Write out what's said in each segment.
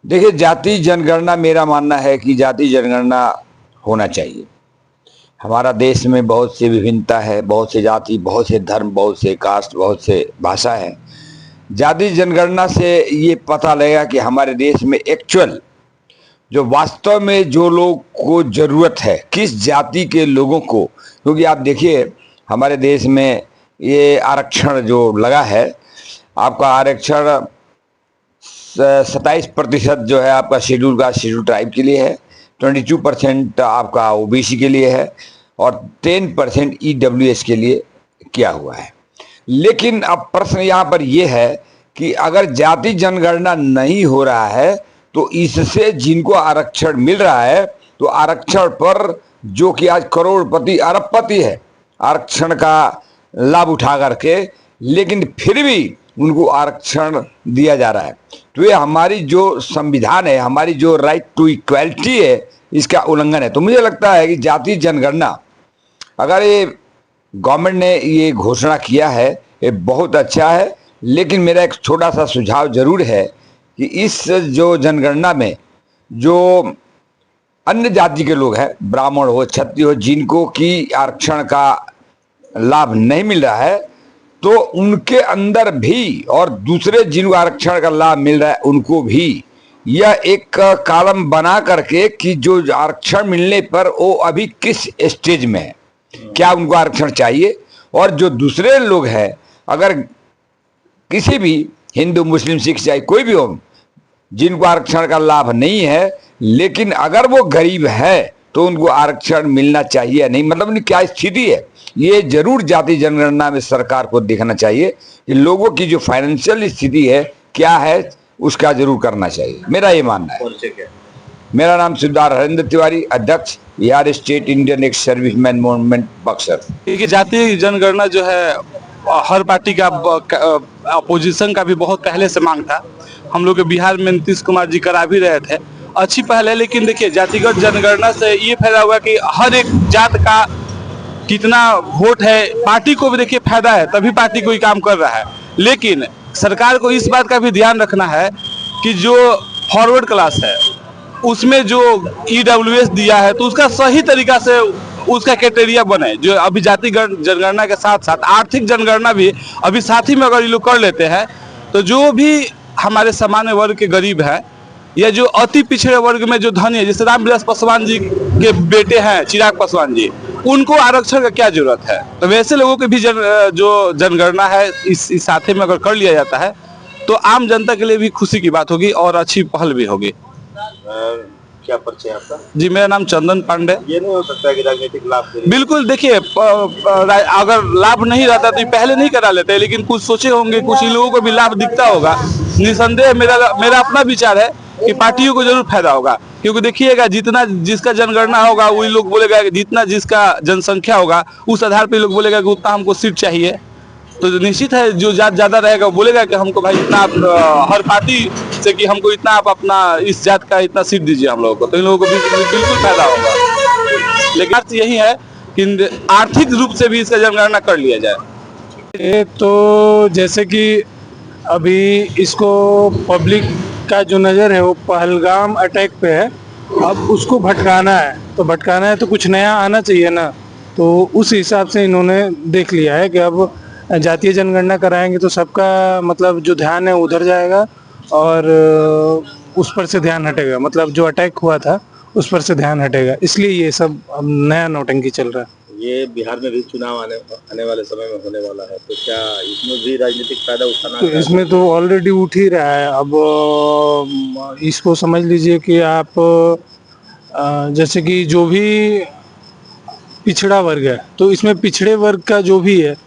देखिए, जाति जनगणना मेरा मानना है कि जाति जनगणना होना चाहिए। हमारा देश में बहुत सी विभिन्नता है, बहुत से जाति, बहुत से धर्म, बहुत से कास्ट, बहुत से भाषा है। जाति जनगणना से ये पता लगेगा कि हमारे देश में एक्चुअल जो वास्तव में जो लोग को ज़रूरत है, किस जाति के लोगों को, क्योंकि आप देखिए हमारे देश में ये आरक्षण जो लगा है, आपका आरक्षण 27% जो है आपका शेड्यूल ट्राइब के लिए है, 22% आपका ओबीसी के लिए है और 10% ईडब्ल्यूएस के लिए किया हुआ है। लेकिन अब प्रश्न यहाँ पर यह है कि अगर जाति जनगणना नहीं हो रहा है तो इससे जिनको आरक्षण मिल रहा है तो आरक्षण पर जो कि आज करोड़पति अरबपति है आरक्षण का लाभ उठा करके, लेकिन फिर भी उनको आरक्षण दिया जा रहा है। तो ये हमारी जो संविधान है, हमारी जो राइट टू इक्वलिटी है, इसका उल्लंघन है। तो मुझे लगता है कि जाति जनगणना अगर ये गवर्नमेंट ने ये घोषणा किया है ये बहुत अच्छा है, लेकिन मेरा एक छोटा सा सुझाव जरूर है कि इस जो जनगणना में जो अन्य जाति के लोग हैं, ब्राह्मण हो, क्षत्रिय हो, जिनको कि आरक्षण का लाभ नहीं मिल रहा है, तो उनके अंदर भी और दूसरे जिनको आरक्षण का लाभ मिल रहा है उनको भी यह एक कॉलम बना करके कि जो आरक्षण मिलने पर वो अभी किस स्टेज में है, क्या उनको आरक्षण चाहिए, और जो दूसरे लोग हैं अगर किसी भी हिंदू, मुस्लिम, सिख, ईसाई कोई भी हो, जिनको आरक्षण का लाभ नहीं है लेकिन अगर वो गरीब है तो उनको आरक्षण मिलना चाहिए या नहीं, मतलब उनकी क्या स्थिति है, ये जरूर जाति जनगणना में सरकार को देखना चाहिए कि लोगों की जो फाइनेंशियल स्थिति है क्या है, उसका जरूर करना चाहिए। मेरा ये मानना है। मेरा नाम सिद्धार्थ हरेंद्र तिवारी, अध्यक्ष Bihar state Indian ex serviceman movement Buxar. देखिए, जाति जनगणना जो है हर पार्टी का अपोजिशन का भी बहुत पहले से मांग था। हम लोग के बिहार में नीतीश कुमार जी करा भी रहे थे, अच्छी पहल है। लेकिन देखिए, जातिगत जनगणना से ये फायदा हुआ कि हर एक जात का कितना वोट है, पार्टी को भी देखिए फायदा है, तभी पार्टी कोई काम कर रहा है। लेकिन सरकार को इस बात का भी ध्यान रखना है कि जो फॉरवर्ड क्लास है उसमें जो ईडब्ल्यूएस दिया है तो उसका सही तरीका से उसका क्राइटेरिया बने। जो अभी जाति जनगणना के साथ साथ आर्थिक जनगणना भी अभी साथ ही में अगर ये लोग कर लेते हैं तो जो भी हमारे सामान्य वर्ग के गरीब हैं या जो अति पिछड़े वर्ग में जो धनी है, जैसे रामविलास पासवान जी के बेटे हैं चिराग पासवान जी, उनको आरक्षण का क्या जरूरत है। तो वैसे लोगों के भी जो जनगणना है इस साथे में अगर कर लिया जाता है तो आम जनता के लिए भी खुशी की बात होगी और अच्छी पहल भी होगी। क्या परिचय आपका? जी, मेरा नाम चंदन पांडे। ये नहीं हो सकता कि राजनीतिक लाभ बिल्कुल, देखिए अगर लाभ नहीं रहता तो पहले नहीं करा लेते, लेकिन कुछ सोचे होंगे, कुछ इन लोगों को भी लाभ दिखता होगा। निसंदेह मेरा अपना विचार है कि पार्टियों को जरूर फायदा होगा, क्योंकि देखिएगा जितना जिसका जनगणना होगा वही लोग बोलेगा, जितना जिसका जनसंख्या होगा उस आधार पर लोग बोलेगा कि उतना हमको सीट चाहिए। तो निश्चित है जो जात ज्यादा रहेगा बोलेगा कि हमको भाई इतना हर पार्टी से कि हमको इतना आप अपना इस जात का इतना सीट दीजिए हम लोगों को, तो इन लोगों को बिल्कुल फायदा होगा। लेकिन अर्थ यही है कि आर्थिक रूप से भी इसका जनगणना कर लिया जाए। तो जैसे कि अभी इसको पब्लिक का जो नज़र है वो पहलगाम अटैक पे है, अब उसको भटकाना है, तो भटकाना है तो कुछ नया आना चाहिए ना। तो उस हिसाब से इन्होंने देख लिया है कि अब जातीय जनगणना कराएंगे तो सबका मतलब जो ध्यान है उधर जाएगा और उस पर से ध्यान हटेगा, मतलब जो अटैक हुआ था उस पर से ध्यान हटेगा, इसलिए ये सब अब नया नौटंकी चल रहा है। ये बिहार में भी चुनाव आने वाले समय में होने वाला है, तो क्या इसमें भी राजनीतिक फायदा उठाना? तो इसमें तो ऑलरेडी उठ ही रहा है। अब इसको समझ लीजिए कि आप जैसे कि जो भी पिछड़ा वर्ग है तो इसमें पिछड़े वर्ग का जो भी है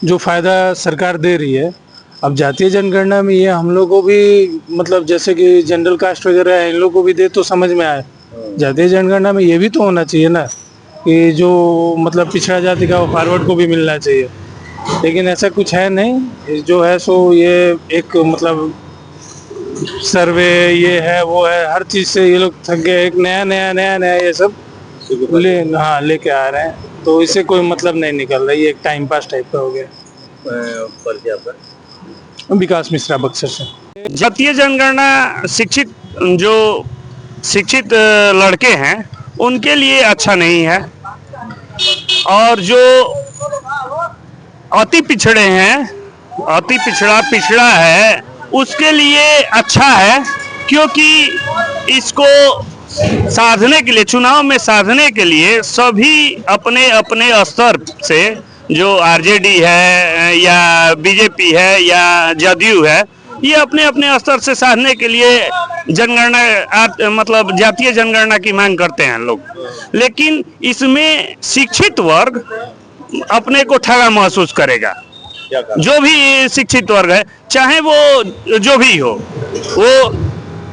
जो फायदा सरकार दे रही है, अब जातीय जनगणना में ये हम लोग को भी मतलब जैसे कि जनरल कास्ट वगैरह है इन लोग को भी दे तो समझ में आए। जातीय जनगणना में ये भी तो होना चाहिए ना कि जो मतलब पिछड़ा जाति का वो फॉरवर्ड को भी मिलना चाहिए, लेकिन ऐसा कुछ है नहीं। जो है सो ये एक मतलब सर्वे ये है वो है, हर चीज़ से ये लोग थक गए, एक नया ये सब लेके आ रहे हैं, तो इससे कोई मतलब नहीं निकल रहा, ये एक टाइम पास टाइप का हो गया। परिचय आपका? विकास मिश्रा बक्सर से। जातीय जनगणना शिक्षित जो शिक्षित लड़के हैं उनके लिए अच्छा नहीं है, और जो अति पिछड़े हैं, अति पिछड़ा है, उसके लिए अच्छा है, क्योंकि इसको साधने के लिए, चुनाव में साधने के लिए सभी अपने अपने स्तर से, जो आरजेडी है या बीजेपी है या जदयू है, ये अपने अपने स्तर से साधने के लिए जनगणना मतलब जातीय जनगणना की मांग करते हैं लोग। लेकिन इसमें शिक्षित वर्ग अपने को ठगा महसूस करेगा। जो भी शिक्षित वर्ग है, चाहे वो जो भी हो, वो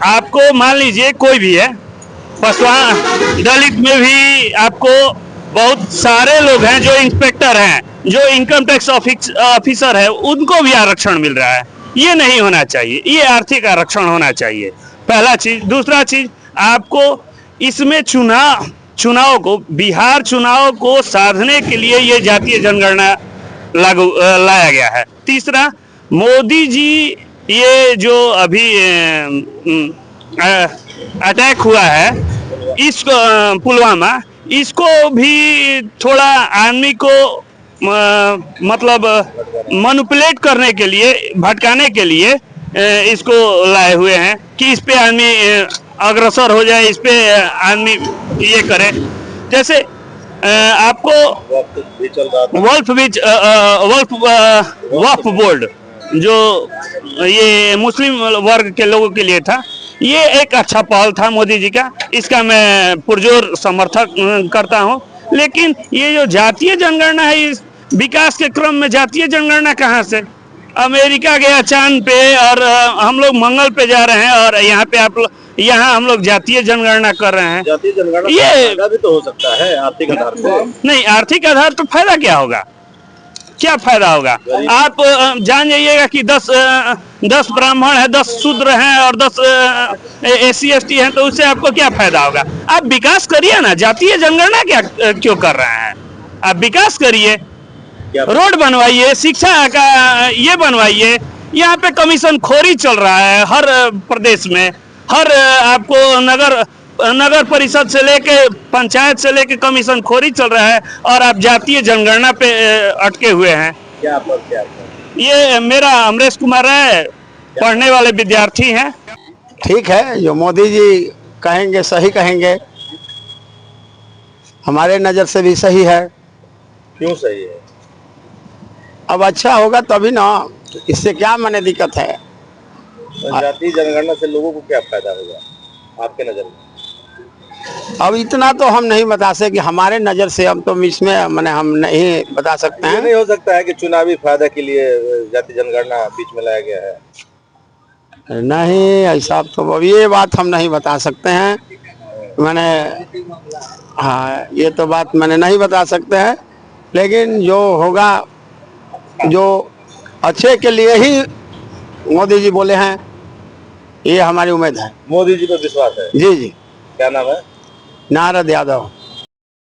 आपको मान लीजिए कोई भी है, पसवा दलित में भी आपको बहुत सारे लोग हैं जो इंस्पेक्टर हैं, जो इनकम टैक्स ऑफिसर है, उनको भी आरक्षण मिल रहा है। ये नहीं होना चाहिए, ये आर्थिक आरक्षण होना चाहिए, पहला चीज। दूसरा चीज, आपको इसमें चुनाव को, बिहार चुनाव को साधने के लिए ये जातीय जनगणना लाया गया है। तीसरा, मोदी जी ये जो अभी अटैक हुआ है इस पुलवामा, इसको भी थोड़ा आदमी को मतलब मैनिपुलेट करने के लिए, भटकाने के लिए इसको लाए हुए हैं कि इस पे आदमी अग्रसर हो जाए, इस पे आदमी ये करे। जैसे आपको वक्फ बोर्ड जो ये मुस्लिम वर्ग के लोगों के लिए था, ये एक अच्छा पहल था मोदी जी का, इसका मैं पुरजोर समर्थक करता हूं। लेकिन ये जो जातीय जनगणना है, इस विकास के क्रम में जातीय जनगणना कहाँ से? अमेरिका गया चांद पे और हम लोग मंगल पे जा रहे हैं, और यहाँ पे यहाँ हम लोग जातीय जनगणना कर रहे हैं। जातीय जनगणना ये फायदा भी तो हो सकता है आर्थिक आधार पे। नहीं, आर्थिक आधार पर फायदा क्या होगा? क्या फायदा होगा? आप जान जाइएगा कि 10 ब्राह्मण है, 10 शूद्र हैं और 10 SC ST हैं, तो उससे आपको क्या फायदा होगा? आप विकास करिए ना, जातीय जनगणना क्या क्यों कर रहे हैं? आप विकास करिए, रोड बनवाइए, शिक्षा का ये बनवाइए। यहाँ पे कमीशन खोरी चल रहा है हर प्रदेश में, हर आपको नगर परिषद से लेके पंचायत से लेके कमीशन खोरी चल रहा है, और आप जातीय जनगणना पे अटके हुए हैं। क्या ये मेरा अमरेश कुमार है, पढ़ने वाले विद्यार्थी हैं। ठीक है, जो मोदी जी कहेंगे सही कहेंगे, हमारे नज़र से भी सही है। क्यों सही है? अब अच्छा होगा तभी ना, इससे क्या माने दिक्कत है? तो जातीय जनगणना से लोगों को क्या फायदा होगा आपके नजर में? अब इतना तो हम नहीं बता सकते कि हमारे नज़र से, हम तो इसमें मैंने हम नहीं बता सकते ये हैं। नहीं हो सकता है कि चुनावी फायदा के लिए जातीय जनगणना बीच में लाया गया है? नहीं, ऐसा तो अब ये बात हम नहीं बता सकते हैं। मैंने हाँ, ये तो बात मैंने नहीं बता सकते हैं, लेकिन जो होगा, जो अच्छे के लिए ही मोदी जी बोले हैं, ये हमारी उम्मीद है। मोदी जी पर विश्वास है? जी जी। क्या नाम है? नारद यादव।